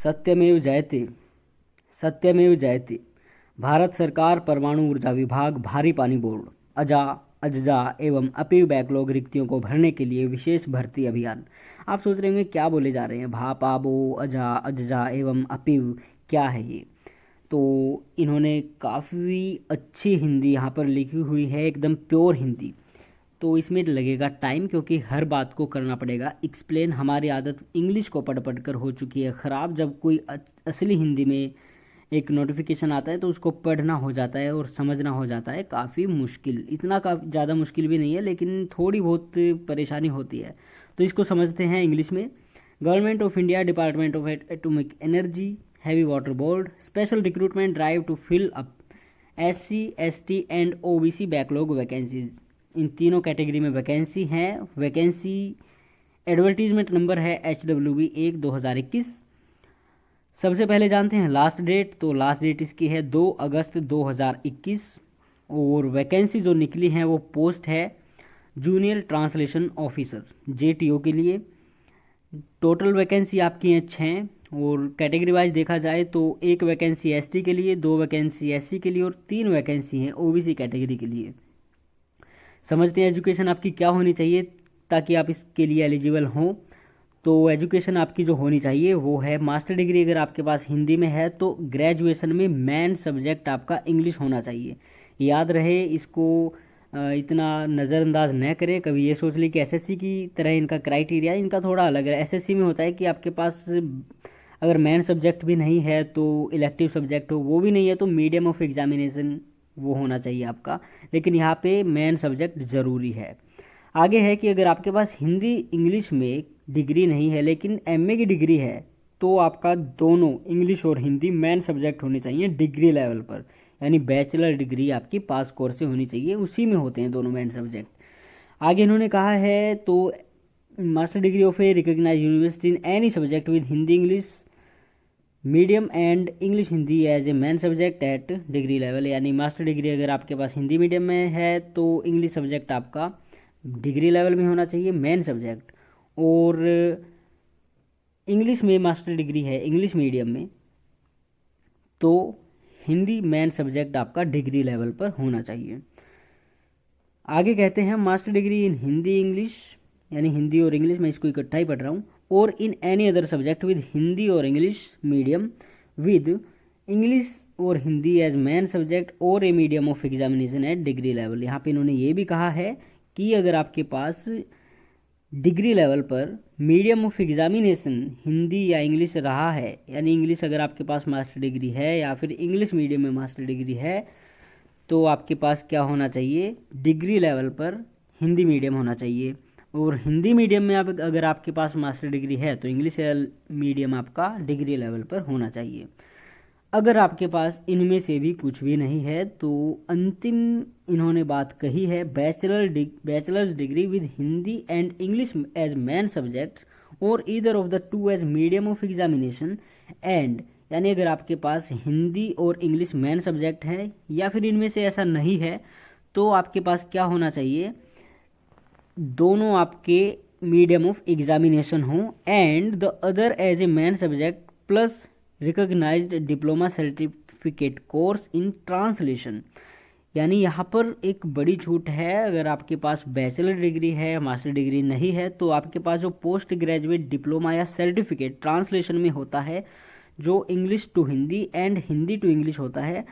सत्यमेव जयते, सत्यमेव जयते। भारत सरकार परमाणु ऊर्जा विभाग, भारी पानी बोर्ड, अजा अजजा एवं अपीव बैकलॉग रिक्तियों को भरने के लिए विशेष भर्ती अभियान। आप सोच रहे होंगे क्या बोले जा रहे हैं, भापा बो अजा अजजा एवं अपीव क्या है ये। तो इन्होंने काफ़ी अच्छी हिंदी यहाँ पर लिखी हुई है, एकदम प्योर हिंदी। तो इसमें लगेगा टाइम, क्योंकि हर बात को करना पड़ेगा एक्सप्लेन। हमारी आदत इंग्लिश को पढ़ पढ़ कर हो चुकी है ख़राब। जब कोई असली हिंदी में एक नोटिफिकेशन आता है तो उसको पढ़ना हो जाता है और समझना हो जाता है काफ़ी मुश्किल। इतना काफ़ी ज़्यादा मुश्किल भी नहीं है, लेकिन थोड़ी बहुत परेशानी होती है। तो इसको समझते हैं इंग्लिश में। Government of India, department of atomic energy, heavy water board, special recruitment drive to fill up SC ST and OBC backlog vacancies. इन तीनों कैटेगरी में वैकेंसी हैं। वैकेंसी एडवर्टीजमेंट नंबर है HWB 1/2021। सबसे पहले जानते हैं लास्ट डेट। तो लास्ट डेट इसकी है 2 अगस्त 2021। और वैकेंसी जो निकली है वो पोस्ट है जूनियर ट्रांसलेशन ऑफिसर, JTO के लिए। टोटल वैकेंसी आपकी हैं 6। और कैटेगरी वाइज देखा जाए तो 1 वैकेंसी ST के लिए, 2 वैकेंसी SC के लिए और 3 वैकेंसी हैं OBC कैटेगरी के लिए। समझते हैं एजुकेशन आपकी क्या होनी चाहिए ताकि आप इसके लिए एलिजिबल हों। तो एजुकेशन आपकी जो होनी चाहिए वो है मास्टर डिग्री। अगर आपके पास हिंदी में है तो ग्रेजुएशन में मेन सब्जेक्ट आपका इंग्लिश होना चाहिए। याद रहे इसको, इतना नज़रअंदाज न करें। कभी ये सोच ली कि SSC की तरह इनका क्राइटेरिया, इनका थोड़ा अलग है। SSC में होता है कि आपके पास अगर मेन सब्जेक्ट भी नहीं है तो इलेक्टिव सब्जेक्ट हो, वो भी नहीं है तो मीडियम ऑफ एग्जामिनेशन वो होना चाहिए आपका। लेकिन यहाँ पे मेन सब्जेक्ट ज़रूरी है। आगे है कि अगर आपके पास हिंदी इंग्लिश में डिग्री नहीं है लेकिन MA की डिग्री है तो आपका दोनों इंग्लिश और हिंदी मेन सब्जेक्ट होने चाहिए डिग्री लेवल पर। यानी बैचलर डिग्री आपकी पास कोर्स से होनी चाहिए, उसी में होते हैं दोनों मेन सब्जेक्ट। आगे इन्होंने कहा है तो master degree of a recognised university in any subject with Hindi English medium and English Hindi as a main subject at degree level. यानी मास्टर डिग्री अगर आपके पास हिंदी मीडियम में है तो इंग्लिश सब्जेक्ट आपका डिग्री लेवल में होना चाहिए मेन सब्जेक्ट। और इंग्लिश में मास्टर डिग्री है इंग्लिश मीडियम में तो हिंदी मेन सब्जेक्ट आपका डिग्री लेवल पर होना चाहिए। आगे कहते हैं master degree in Hindi English, यानी हिंदी और इंग्लिश, मैं इसको इकट्ठा ही पढ़ रहा हूँ। और in any other subject with Hindi और इंग्लिश मीडियम विद इंग्लिश और हिंदी एज मेन सब्जेक्ट और a medium of examination eight degree level. यहाँ पे इन्होंने ये भी कहा है कि अगर आपके पास डिग्री लेवल पर मीडियम ऑफ एग्जामिनेशन हिंदी या इंग्लिश रहा है, यानी इंग्लिश अगर आपके पास मास्टर डिग्री है या फिर इंग्लिश मीडियम में मास्टर डिग्री है, तो आपके पास क्या होना चाहिए, डिग्री लेवल पर हिंदी मीडियम होना चाहिए। और हिंदी मीडियम में आप अगर आपके पास मास्टर डिग्री है तो इंग्लिश मीडियम आपका डिग्री लेवल पर होना चाहिए। अगर आपके पास इनमें से भी कुछ भी नहीं है तो अंतिम इन्होंने बात कही है bachelors degree with Hindi and English as main subjects और either of the two as medium of examination and, यानी अगर आपके पास हिंदी और इंग्लिश मेन सब्जेक्ट है या फिर इनमें से ऐसा नहीं है तो आपके पास क्या होना चाहिए, दोनों आपके मीडियम ऑफ एग्जामिनेशन हो and the other as a main subject plus recognised diploma certificate course in translation. यानी यहाँ पर एक बड़ी छूट है। अगर आपके पास बैचलर डिग्री है मास्टर डिग्री नहीं है तो आपके पास जो पोस्ट ग्रेजुएट डिप्लोमा या सर्टिफिकेट ट्रांसलेशन में होता है, जो English to Hindi and Hindi to English होता है,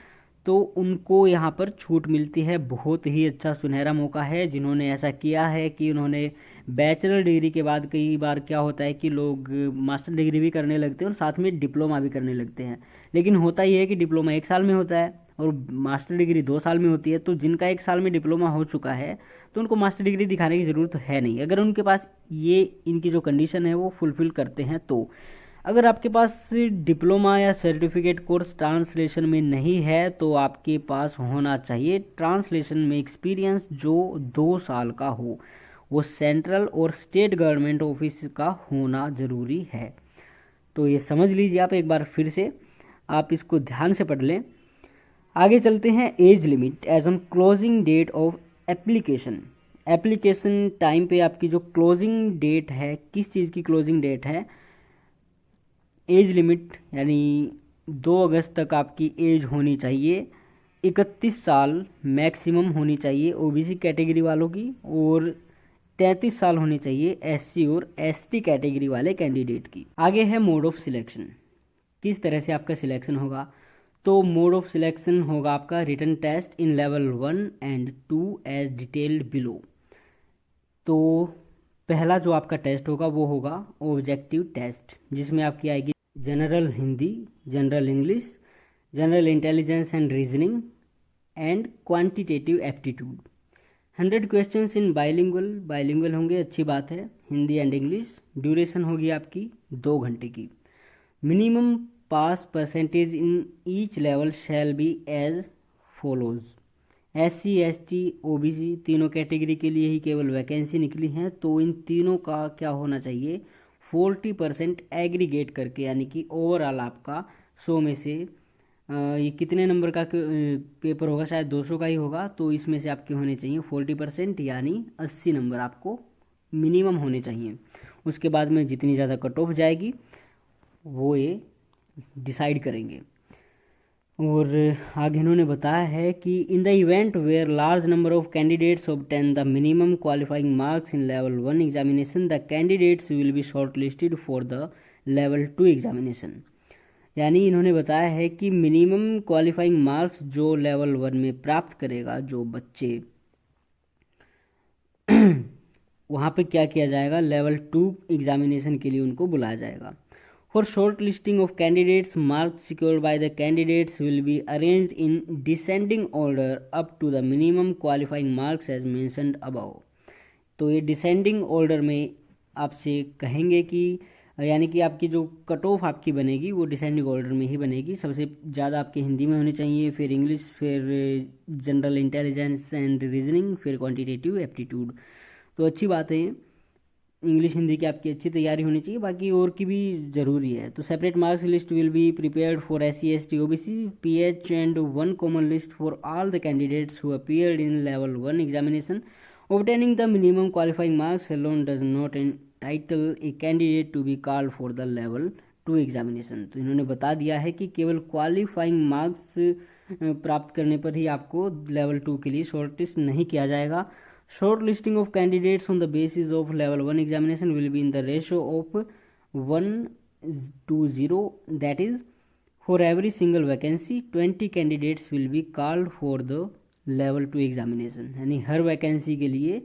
तो उनको यहाँ पर छूट मिलती है। बहुत ही अच्छा सुनहरा मौका है। जिन्होंने ऐसा किया है कि उन्होंने बैचलर डिग्री के बाद, कई बार क्या होता है कि लोग मास्टर डिग्री भी करने लगते हैं और साथ में डिप्लोमा भी करने लगते हैं, लेकिन होता ही है कि डिप्लोमा 1 साल में होता है और मास्टर डिग्री 2 साल में होती है। तो जिनका 1 साल में डिप्लोमा हो चुका है तो उनको मास्टर डिग्री दिखाने की ज़रूरत है नहीं, अगर उनके पास ये इनकी जो कंडीशन है वो फुलफिल करते हैं तो। अगर आपके पास डिप्लोमा या सर्टिफिकेट कोर्स ट्रांसलेशन में नहीं है तो आपके पास होना चाहिए ट्रांसलेशन में एक्सपीरियंस जो 2 साल का हो, वो सेंट्रल और स्टेट गवर्नमेंट ऑफिस का होना ज़रूरी है। तो ये समझ लीजिए आप एक बार फिर से, आप इसको ध्यान से पढ़ लें। आगे चलते हैं age limit age on closing date of application. Application time पे आपकी जो क्लोजिंग डेट है, किस चीज़ की क्लोजिंग डेट है, एज लिमिट यानी 2 अगस्त तक आपकी एज होनी चाहिए 31 साल मैक्सिमम होनी चाहिए ओबीसी कैटेगरी वालों की, और 33 साल होनी चाहिए एससी और एसटी कैटेगरी वाले कैंडिडेट की। आगे है मोड ऑफ सिलेक्शन, किस तरह से आपका सिलेक्शन होगा। तो मोड ऑफ सिलेक्शन होगा आपका written test in level 1 and 2 as detailed below. तो पहला जो आपका टेस्ट होगा वो होगा ऑब्जेक्टिव टेस्ट, जिसमें आपकी आएगी general Hindi, general English, general intelligence and reasoning and quantitative aptitude. 100 questions in bilingual होंगे, अच्छी बात है, हिंदी एंड इंग्लिश। ड्यूरेशन होगी आपकी 2 घंटे की। Minimum pass percentage in each level shall be as follows. SC ST OBC तीनों कैटेगरी के लिए ही केवल वैकेंसी निकली हैं, तो इन तीनों का क्या होना चाहिए 40% एग्रीगेट करके, यानी कि ओवरऑल आपका 100 में से ये कितने नंबर का पेपर होगा, शायद 200 का ही होगा, तो इसमें से आपके होने चाहिए 40% यानी 80 नंबर आपको मिनिमम होने चाहिए। उसके बाद में जितनी ज़्यादा कट ऑफ जाएगी वो ये डिसाइड करेंगे। और आगे इन्होंने बताया है कि in the event where large number of candidates obtain the minimum qualifying marks in level 1 examination the candidates will be short listed for the level 2 examination. यानी इन्होंने बताया है कि मिनिमम क्वालिफाइंग मार्क्स जो लेवल 1 में प्राप्त करेगा जो बच्चे वहाँ पे क्या किया जाएगा, लेवल 2 एग्जामिनेशन के लिए उनको बुलाया जाएगा। For shortlisting of candidates, marks secured by the candidates will be arranged in descending order up to the minimum qualifying marks as mentioned above। तो ये डिसेंडिंग ऑर्डर में आपसे कहेंगे कि यानी कि आपकी जो कट ऑफ आपकी बनेगी वो डिसेंडिंग ऑर्डर में ही बनेगी। सबसे ज़्यादा आपके हिंदी में होनी चाहिए, फिर इंग्लिश, फिर जनरल इंटेलिजेंस एंड रीजनिंग, फिर क्वांटिटेटिव एप्टीट्यूड। तो अच्छी बात है, इंग्लिश हिंदी की आपकी अच्छी तैयारी होनी चाहिए, बाकी और की भी ज़रूरी है। तो separate marks list will be prepared for SC ST OBC PH and 1 common list for all the candidates who appeared in level 1 examination. Obtaining the minimum qualifying marks alone does not entitle a candidate to be called for the level 2 examination. तो इन्होंने बता दिया है कि केवल qualifying marks प्राप्त करने पर ही आपको लेवल 2 के लिए शॉर्टलिस्ट नहीं किया जाएगा। Shortlisting of candidates on the basis of level 1 examination will be in the ratio of 1:0, that is, for every single vacancy 20 candidates will be called for the level 2 examination। यानी हर vacancy के लिए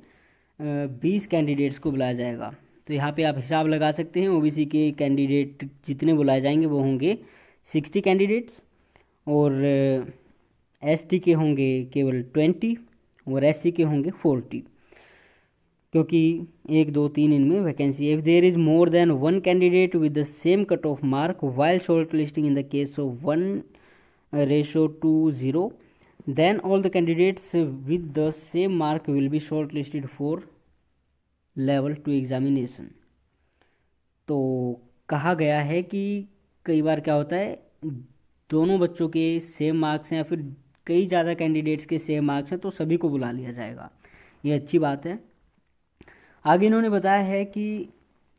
20 candidates को बुलाया जाएगा। तो यहाँ पे आप हिसाब लगा सकते हैं, ओबीसी के कैंडिडेट जितने बुलाए जाएंगे वो होंगे 60 कैंडिडेट्स, और एसटी के होंगे केवल 20 और एससी के होंगे 40, क्योंकि 1 2 3 इनमें vacancy. If there is more than 1 candidate with the same cut off mark while short listing in the case of 1:0 then all the candidates with the same mark will be short listed for level 2 examination. तो कहा गया है कि कई बार क्या होता है, दोनों बच्चों के सेम मार्क्स हैं या फिर कई ज़्यादा कैंडिडेट्स के सेम मार्क्स हैं, तो सभी को बुला लिया जाएगा, ये अच्छी बात है। आगे इन्होंने बताया है कि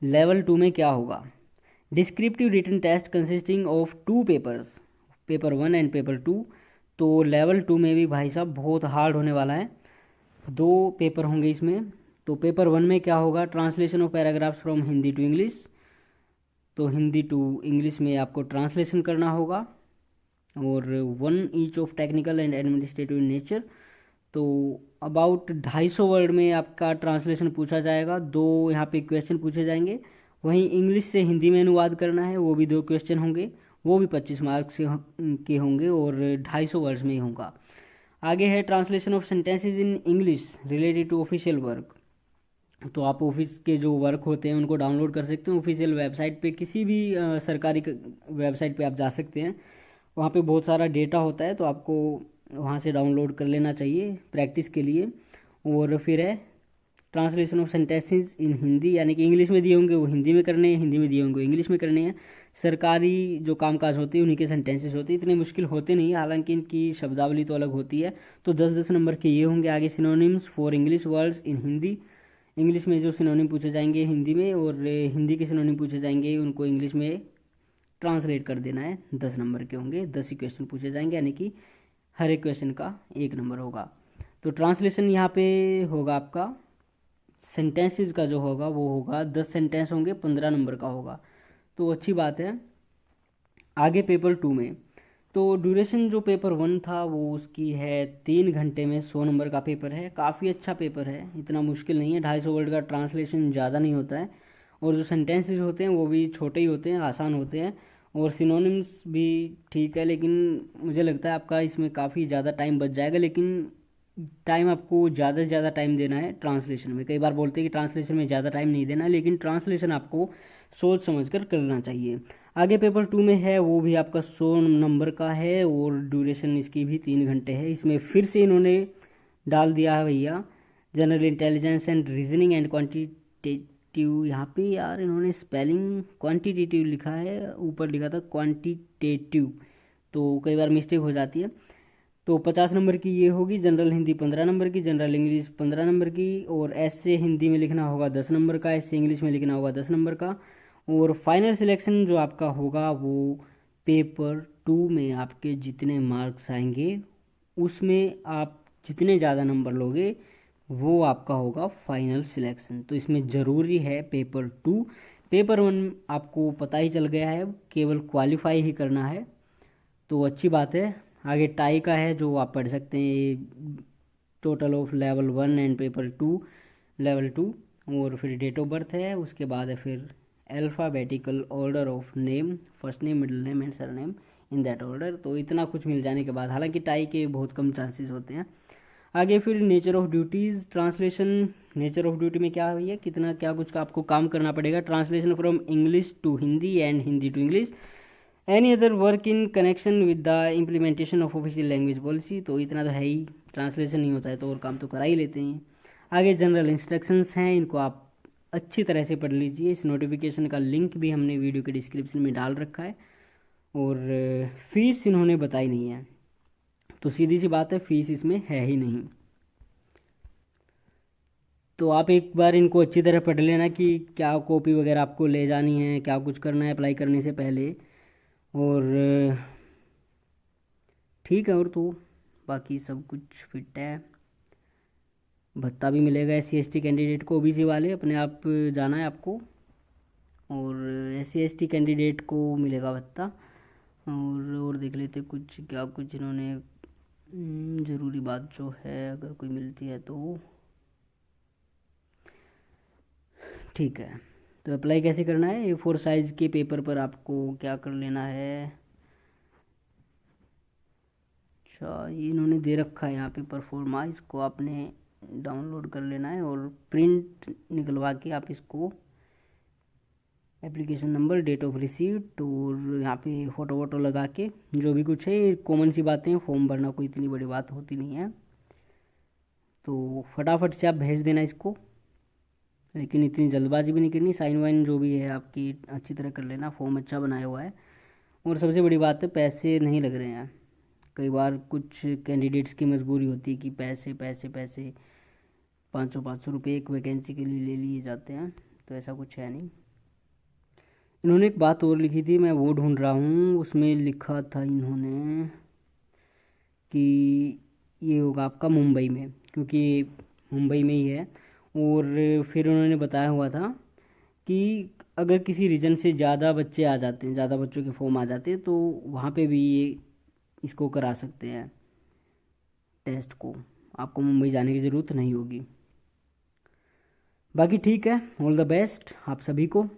लेवल 2 में क्या होगा। Descriptive written test consisting of 2 papers, paper 1 and paper 2। तो लेवल 2 में भी भाई साहब बहुत हार्ड होने वाला है, 2 पेपर होंगे इसमें। तो पेपर 1 में क्या होगा, translation of paragraphs from Hindi to English. तो हिंदी टू इंग्लिश में आपको ट्रांसलेशन करना होगा, और 1 each of technical and administrative nature. तो अबाउट 250 वर्ड में आपका ट्रांसलेशन पूछा जाएगा, 2 यहाँ पे क्वेश्चन पूछे जाएंगे। वहीं इंग्लिश से हिंदी में अनुवाद करना है, वो भी 2 क्वेश्चन होंगे, वो भी 25 मार्क्स के होंगे और 250 वर्ड्स में ही होगा। आगे है translation of sentences in English related to official work. तो आप ऑफिस के जो वर्क होते हैं उनको डाउनलोड कर सकते हैं ऑफिशियल वेबसाइट पे, किसी भी सरकारी वेबसाइट पे आप जा सकते हैं, वहाँ पे बहुत सारा डेटा होता है, तो आपको वहाँ से डाउनलोड कर लेना चाहिए प्रैक्टिस के लिए। और फिर है ट्रांसलेशन ऑफ सेंटेंसेस इन हिंदी, यानी कि इंग्लिश में दिए होंगे वो हिंदी में करने हैं, हिंदी में दिए होंगे इंग्लिश में करने हैं। सरकारी जो कामकाज होते हैं उन्हीं के सेंटेंसेस होते हैं, इतने मुश्किल होते नहीं, हालांकि इनकी शब्दावली तो अलग होती है। तो 10-10 नंबर के ये होंगे। आगे synonyms for English words in Hindi, English में जो सिनोनिम पूछे जाएंगे हिंदी में, और हिंदी के सिनोनिम पूछे जाएंगे उनको इंग्लिश में ट्रांसलेट कर देना है। 10 नंबर के होंगे, 10 ही क्वेश्चन पूछे जाएंगे, यानी कि हर एक क्वेश्चन का 1 नंबर होगा। तो ट्रांसलेशन यहाँ पे होगा आपका, सेंटेंसेस का जो होगा वो होगा 10 सेंटेंस होंगे, 15 नंबर का होगा, तो अच्छी बात है। आगे पेपर 2 में तो ड्यूरेशन जो पेपर 1 था वो उसकी है 3 घंटे में 100 नंबर का पेपर है। काफ़ी अच्छा पेपर है, इतना मुश्किल नहीं है। 250 वर्ड का ट्रांसलेशन ज़्यादा नहीं होता है, और जो सेंटेंसेस होते हैं वो भी छोटे ही होते हैं, आसान होते हैं, और सिनोनिम्स भी ठीक है। लेकिन मुझे लगता है आपका इसमें काफ़ी ज़्यादा टाइम बच जाएगा, लेकिन टाइम आपको ज़्यादा से ज़्यादा टाइम देना है ट्रांसलेशन में। कई बार बोलते हैं कि ट्रांसलेशन में ज़्यादा टाइम नहीं देना, लेकिन ट्रांसलेशन आपको सोच समझ कर करना चाहिए। आगे पेपर 2 में है, वो भी आपका 100 नंबर का है, और ड्यूरेशन इसकी भी 3 घंटे है। इसमें फिर से इन्होंने डाल दिया है भैया general intelligence and reasoning and quantitative. यहाँ पे यार इन्होंने स्पेलिंग क्वान्टिटेटिव लिखा है, ऊपर लिखा था क्वान्टिटेटिव, तो कई बार मिस्टेक हो जाती है। तो 50 नंबर की ये होगी। जनरल हिंदी 15 नंबर की, जनरल इंग्लिश 15 नंबर की, और ऐसे हिंदी में लिखना होगा 10 नंबर का, ऐसे इंग्लिश में लिखना होगा 10 नंबर का। और फाइनल सिलेक्शन जो आपका होगा वो पेपर 2 में आपके जितने मार्क्स आएंगे उसमें आप जितने ज़्यादा नंबर लोगे वो आपका होगा फाइनल सिलेक्शन। तो इसमें ज़रूरी है पेपर 2। पेपर 1 आपको पता ही चल गया है, केवल क्वालिफाई ही करना है, तो अच्छी बात है। आगे टाई का है जो आप पढ़ सकते हैं, total of level 1 and paper 2 level 2, और फिर डेट ऑफ बर्थ है, उसके बाद है फिर alphabetical order of name, first name middle name and sir name in that order. तो इतना कुछ मिल जाने के बाद, हालांकि टाई के बहुत कम चांसेस होते हैं। आगे फिर nature of duties translation. Nature of duty में क्या हुई है, कितना क्या कुछ का आपको काम करना पड़ेगा। Translation from English to Hindi and Hindi to English, any other work in connection with the implementation of official language policy. तो इतना तो है ही, ट्रांसलेशन नहीं होता है तो और काम तो करा ही लेते हैं। आगे जनरल इंस्ट्रक्शंस हैं, इनको आप अच्छी तरह से पढ़ लीजिए। इस नोटिफिकेशन का लिंक भी हमने वीडियो के डिस्क्रिप्शन में डाल रखा है, और फीस इन्होंने बताई नहीं है, तो सीधी सी बात है फीस इसमें है ही नहीं। तो आप एक बार इनको अच्छी तरह पढ़ लेना कि क्या कॉपी वगैरह आपको ले जानी है, क्या कुछ करना है अप्लाई करने से पहले, और ठीक है। और तो बाकी सब कुछ फिट है। भत्ता भी मिलेगा SC ST कैंडिडेट को, OBC वाले अपने आप जाना है आपको, और SC ST कैंडिडेट को मिलेगा भत्ता। और देख लेते कुछ क्या कुछ इन्होंने ज़रूरी बात जो है अगर कोई मिलती है तो ठीक है। तो अप्लाई कैसे करना है, A4 साइज़ के पेपर पर आपको क्या कर लेना है। अच्छा, ये इन्होंने दे रखा है यहाँ पे परफॉर्मा, इसको आपने डाउनलोड कर लेना है, और प्रिंट निकलवा के आप इसको application number, date of receipt, और यहाँ पे फ़ोटो वोटो लगा के जो भी कुछ है, कॉमन सी बातें हैं, फॉर्म भरना कोई इतनी बड़ी बात होती नहीं है, तो फटाफट से आप भेज देना इसको। लेकिन इतनी जल्दबाजी भी नहीं करनी, साइन वाइन जो भी है आपकी अच्छी तरह कर लेना, फॉर्म अच्छा बनाया हुआ है। और सबसे बड़ी बात है पैसे नहीं लग रहे हैं। कई बार कुछ कैंडिडेट्स की मजबूरी होती है कि पैसे पैसे पैसे 500 रुपये एक वैकेंसी के लिए ले लिए जाते हैं, तो ऐसा कुछ है नहीं। इन्होंने एक बात और लिखी थी, मैं वो ढूंढ रहा हूँ, उसमें लिखा था इन्होंने कि ये होगा आपका मुंबई में, क्योंकि मुंबई में ही है। और फिर उन्होंने बताया हुआ था कि अगर किसी रीजन से ज़्यादा बच्चे आ जाते हैं, ज़्यादा बच्चों के फॉर्म आ जाते हैं, तो वहाँ पे भी ये इसको करा सकते हैं टेस्ट को, आपको मुंबई जाने की ज़रूरत नहीं होगी। बाकी ठीक है, ऑल द बेस्ट आप सभी को।